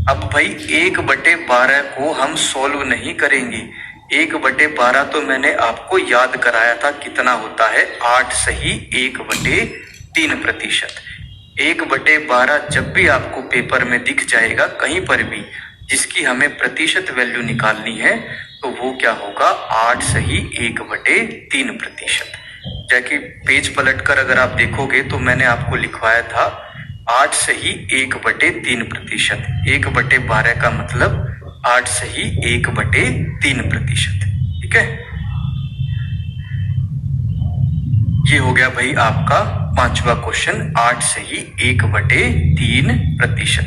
अब भाई 1/12 को हम सोल्व नहीं करेंगे। 1/12 तो मैंने आपको याद कराया था कितना होता है? 8 सही 1/3%। 1/12 जब भी आपको पेपर में दिख जाएगा कहीं पर भी जिसकी हमें प्रतिशत वैल्यू निकालनी है तो वो क्या होगा? 8 सही 1/3%। जबकि पेज पलटकर अगर आप देखोगे तो मैंने आपको लिखवाया था 8 सही 1/3%। 1/12 का मतलब 8 सही 1/3%। ठीक है, ये हो गया भाई आपका 5वां क्वेश्चन, 8 सही 1/3%।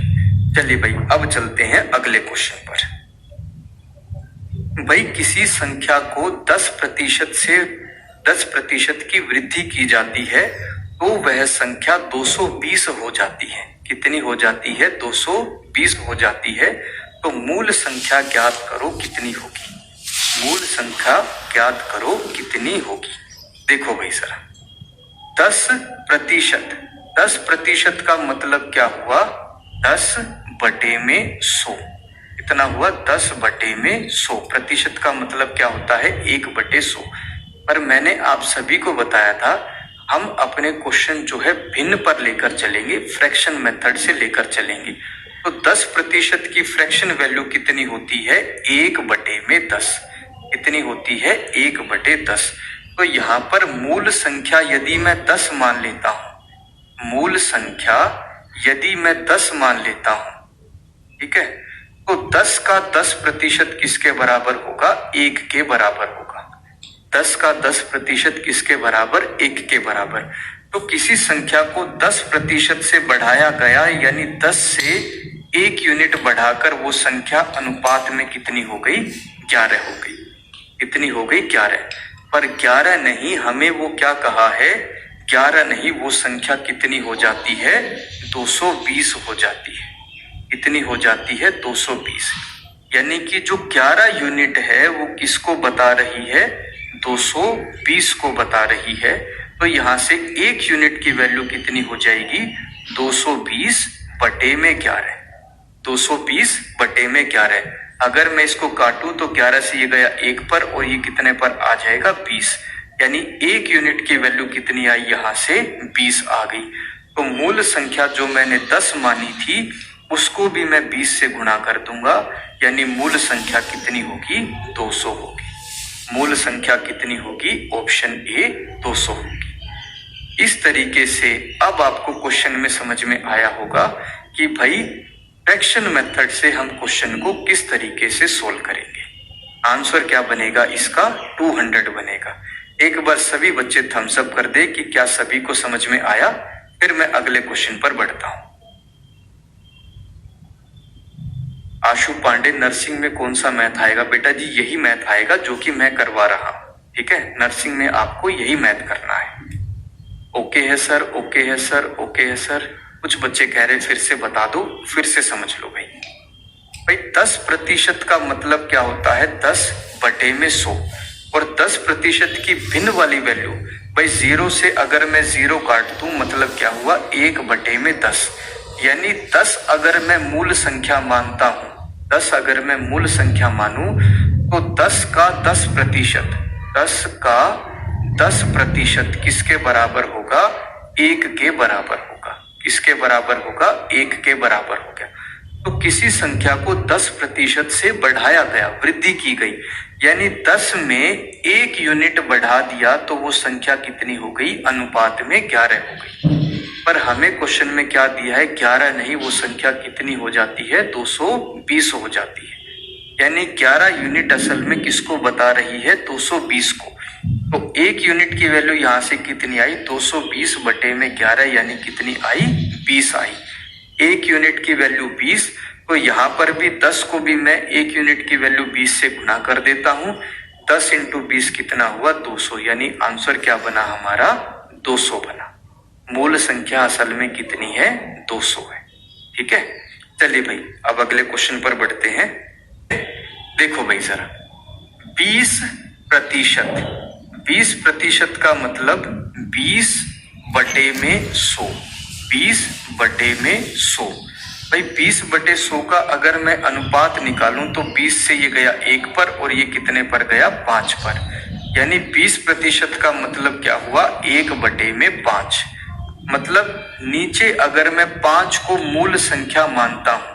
चलिए भाई अब चलते हैं अगले क्वेश्चन पर। भाई किसी संख्या को 10% से 10% की वृद्धि की जाती है तो वह संख्या 220 हो जाती है। कितनी हो जाती है? 220 हो जाती है। तो मूल संख्या ज्ञात करो कितनी होगी? मूल संख्या ज्ञात करो कितनी होगी? देखो भाई सर, 10%। 10% का मतलब क्या हुआ? 10/100। कितना हुआ? 10/100। प्रतिशत का मतलब क्या होता है? 1/100। पर मैंने आप सभी को बताया था हम अपने क्वेश्चन जो है भिन्न पर लेकर चलेंगे, फ्रैक्शन मेथड से लेकर चलेंगे। तो 10% की फ्रैक्शन वैल्यू कितनी होती है? 1/10। कितनी होती है? 1/10। तो यहाँ पर मूल संख्या यदि मैं 10 मान लेता हूं, मूल संख्या यदि मैं 10 मान लेता हूं, ठीक है, तो 10 का 10% किसके बराबर होगा? 1 के बराबर होगा। 10 का 10% किसके बराबर? 1 के बराबर। तो किसी संख्या को 10% से बढ़ाया गया यानी 10 से 1 यूनिट बढ़ाकर वो संख्या अनुपात में कितनी हो गई? 11 हो गई। कितनी हो गई? 11। पर 11 नहीं, हमें वो क्या कहा है? 11 नहीं, वो संख्या कितनी हो जाती है? 220 हो जाती है। कितनी हो जाती है? 220। यानी कि जो 11 यूनिट है वो किसको बता रही है? 220 को बता रही है। तो यहां से 1 यूनिट की वैल्यू कितनी हो जाएगी? 220/11। 220/11। अगर मैं इसको काटूं तो 11 से ये गया 1 पर और ये कितने पर आ जाएगा? 20। यानी 1 यूनिट की वैल्यू कितनी आई? यहां से 20 आ गई। तो मूल संख्या जो मैंने 10 मानी थी उसको भी मैं 20 से गुणा कर दूंगा, यानी मूल संख्या कितनी होगी? 200 होगी। मूल संख्या कितनी होगी? ऑप्शन ए 200 होगी। इस तरीके से अब आपको क्वेश्चन में समझ में आया होगा कि भाई फ्रैक्शन मेथड से हम क्वेश्चन को किस तरीके से सोल्व करेंगे। आंसर क्या बनेगा इसका? 200 बनेगा। एक बार सभी बच्चे थम्स अप कर दे कि क्या सभी को समझ में आया। फिर मैं अगले क्वेश्चन पर बढ़ता हूं। आशु पांडे, नर्सिंग में कौन सा मैथ आएगा? बेटा जी यही मैथ आएगा जो कि मैं करवा रहा हूं। ठीक है, नर्सिंग में आपको यही मैथ करना है। ओके है सर, ओके है सर, ओके है सर। कुछ बच्चे कह रहे फिर से बता दो, फिर से समझ लो भाई। भाई 10% का मतलब क्या होता है? 10/100। और 10% की भिन्न वाली वैल्यू भाई 0 से अगर मैं 0 काट दूं मतलब क्या हुआ? 1/10। यानी 10 अगर मैं मूल संख्या मानता हूं, 10 अगर मैं मूल संख्या मानूं तो 10 का 10%, 10 का 10% किसके बराबर होगा? 1 के बराबर होगा। किसके बराबर होगा? 1 के बराबर हो गया। तो किसी संख्या को 10% से बढ़ाया गया, वृद्धि की गई, यानी 10 में 1 यूनिट बढ़ा दिया तो वो संख्या कितनी हो गई? अनुपात में 11 हो गई। पर हमें क्वेश्चन में क्या दिया है? 11 नहीं, वो संख्या कितनी हो जाती है? 220 हो जाती है। यानी 11 यूनिट असल में किसको बता रही है? 220 को। तो 1 यूनिट की वैल्यू यहां से कितनी आई? 220 बटे में 11, यानी कितनी आई? 20 आई। 1 यूनिट की वैल्यू 20, तो यहाँ पर भी 10 को भी मैं 1 यूनिट की वैल्यू 20 से गुना कर देता हूँ। 10 इंटू 20 कितना हुआ? 200, यानी आंसर क्या बना हमारा? 200 बना। मूल संख्या असल में कितनी है? 200 है। ठीक है, चलिए भाई अब अगले क्वेश्चन पर बढ़ते हैं। देखो भाई जरा, 20% का मतलब 20 बटे में 100। 20 बटे में 100। भाई 20 बटे 100 का अगर मैं अनुपात निकालूं तो 20 से ये गया 1 पर और ये कितने पर गया? 5 पर। यानी 20% का मतलब क्या हुआ? 1 बटे में 5। मतलब नीचे अगर मैं 5 को मूल संख्या मानता हूं,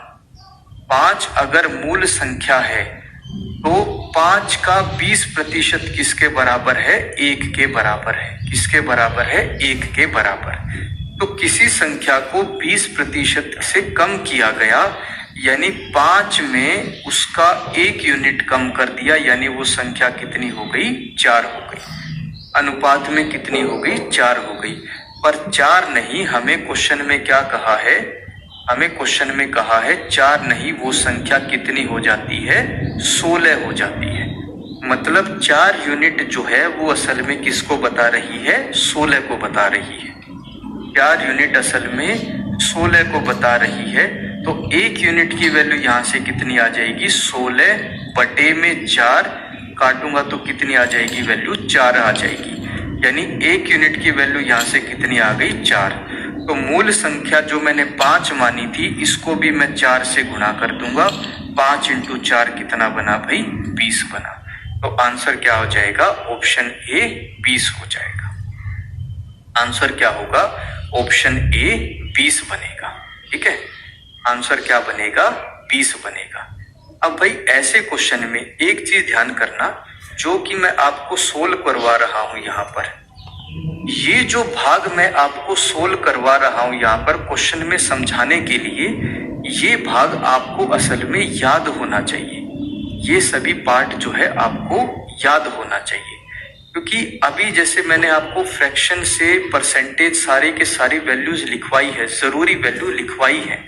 5 अगर मूल संख्या है तो 5 का 20% किसके बराबर है? 1 के बराबर है। किसके बराबर है? 1 के बराबर। तो किसी संख्या को 20% से कम किया गया, यानी 5 में उसका 1 यूनिट कम कर दिया, यानी वो संख्या कितनी हो गई? 4 हो गई। अनुपात में कितनी हो गई? 4 हो गई। पर 4 नहीं, हमें क्वेश्चन में क्या कहा है? हमें क्वेश्चन में कहा है 4 नहीं, वो संख्या कितनी हो जाती है? 16 हो जाती है। मतलब 4 यूनिट जो है वो असल में किसको बता रही है? 16 को बता रही है। 4 यूनिट असल में 16 को बता रही है। तो 1 यूनिट की वैल्यू यहाँ से कितनी आ जाएगी? 16 बटे में 4 काटूंगा तो कितनी आ जाएगी वैल्यू? 4 आ जाएगी। यानी 1 यूनिट की वैल्यू यहाँ से कितनी आ गई? 4। तो मूल संख्या जो मैंने 5 मानी थी, इसको भी मैं 4 से गुणा कर दूंगा। 5 इंटू 4 कितना बना भाई? 20 बना। तो आंसर क्या हो जाएगा? ऑप्शन ए 20 हो जाएगा। आंसर क्या होगा? ऑप्शन ए 20 बनेगा। ठीक है, आंसर क्या बनेगा? 20 बनेगा। अब भाई ऐसे क्वेश्चन में एक चीज ध्यान करना, जो कि मैं आपको सोल्व करवा रहा हूं यहाँ पर, ये जो भाग मैं आपको सोल्व करवा रहा हूं यहाँ पर क्वेश्चन में समझाने के लिए, ये भाग आपको असल में याद होना चाहिए। ये सभी पार्ट जो है आपको याद होना चाहिए, क्योंकि अभी जैसे मैंने आपको फ्रैक्शन से परसेंटेज सारे के सारी वैल्यूज लिखवाई है, जरूरी वैल्यू लिखवाई है।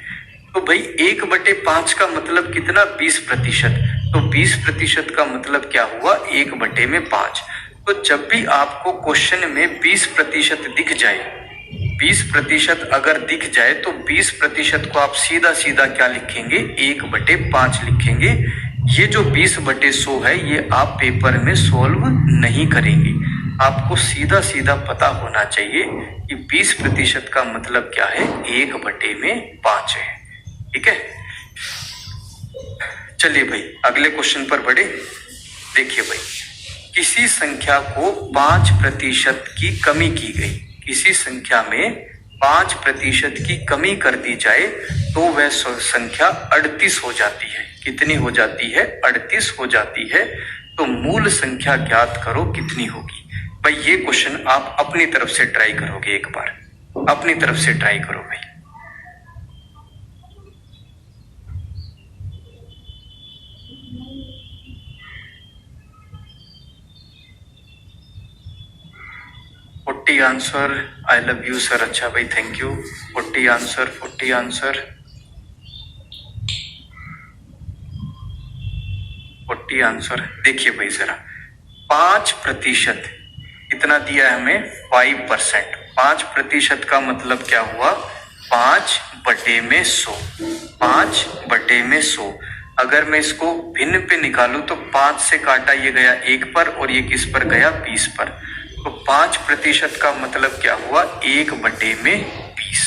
तो भाई 1/5 का मतलब कितना? 20%। तो 20% का मतलब क्या हुआ? 1/5। तो जब भी आपको क्वेश्चन में 20% दिख जाए, 20% अगर दिख जाए तो 20% को आप सीधा सीधा क्या लिखेंगे? 1/5 लिखेंगे। ये जो 20/100 है, ये आप पेपर में सोल्व नहीं करेंगे। आपको सीधा सीधा पता होना चाहिए कि 20% का मतलब क्या है? 1/5 है। ठीक है, चलिए भाई अगले क्वेश्चन पर बढ़े। देखिए भाई, किसी संख्या को 5% की कमी की गई, किसी संख्या में 5% की कमी कर दी जाए तो वह संख्या 38 हो जाती है। कितनी हो जाती है? 38 हो जाती है। तो मूल संख्या ज्ञात करो कितनी होगी। भाई ये क्वेश्चन आप अपनी तरफ से ट्राई करोगे, एक बार अपनी तरफ से ट्राई करो भाई। Answer, I love you sir. अच्छा भाई, thank you. 40 answer, 40 answer, 40 answer. देखिए भाई जरा, 5% कितना दिया है हमें? 5%। 5% का मतलब क्या हुआ? 5/100। 5/100। अगर मैं इसको भिन्न पे निकालूं तो 5 से काटा ये गया 1 पर और ये किस पर गया? 20 पर। तो 5% का मतलब क्या हुआ? 1/20।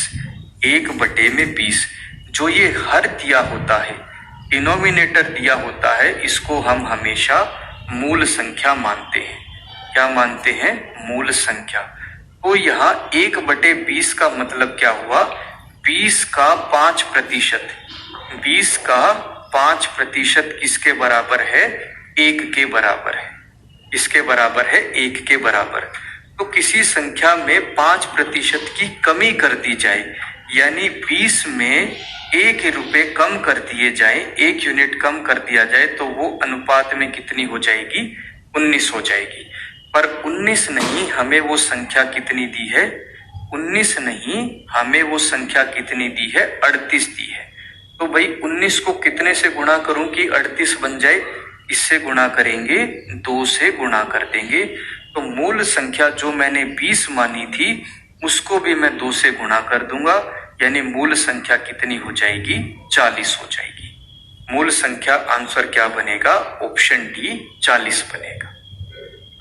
1/20। जो ये हर दिया होता है, डिनोमिनेटर दिया होता है, इसको हम हमेशा मूल संख्या मानते हैं। क्या मानते हैं? मूल संख्या। तो यहाँ 1/20 का मतलब क्या हुआ? 20 का 5%। 20 का 5% किसके बराबर है? 1 के बराबर है। इसके बराबर है 1 के बराबर। तो किसी संख्या में 5% की कमी कर दी जाए, यानी 20 में 1 रुपए कम कर दिए जाए, 1 यूनिट कम कर दिया जाए, तो वो अनुपात में कितनी हो जाएगी? 19 हो जाएगी। पर 19 नहीं, हमें वो संख्या कितनी दी है? 19 नहीं, हमें वो संख्या कितनी दी है? 38 दी है। तो भाई 19 को कितने से गुणा करूं कि 38 बन जाए? इससे गुणा करेंगे, 2 से गुणा कर देंगे। तो मूल संख्या जो मैंने 20 मानी थी उसको भी मैं 2 से गुणा कर दूंगा, यानी मूल संख्या कितनी हो जाएगी? 40 हो जाएगी। मूल संख्या आंसर क्या बनेगा? ऑप्शन डी 40 बनेगा।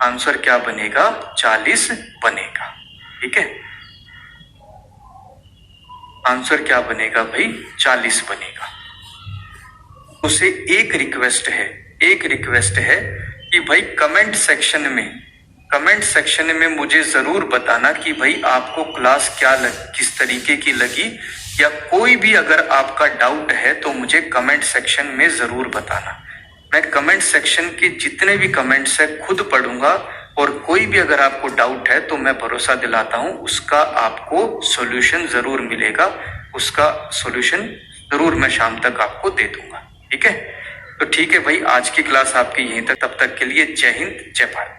आंसर क्या बनेगा? 40 बनेगा। ठीक है, आंसर क्या बनेगा भाई? 40 बनेगा। उसे एक रिक्वेस्ट है कि भाई कमेंट सेक्शन में मुझे जरूर बताना कि भाई आपको क्लास किस तरीके की लगी, या कोई भी अगर आपका डाउट है तो मुझे कमेंट सेक्शन में जरूर बताना। मैं कमेंट सेक्शन के जितने भी कमेंट्स है खुद पढ़ूंगा, और कोई भी अगर आपको डाउट है तो मैं भरोसा दिलाता हूं उसका आपको सॉल्यूशन जरूर मिलेगा। उसका सॉल्यूशन जरूर मैं शाम तक आपको दे दूंगा। ठीक है, तो ठीक है भाई, आज की क्लास आपकी यहीं तक। तब तक के लिए जय हिंद, जय भारत।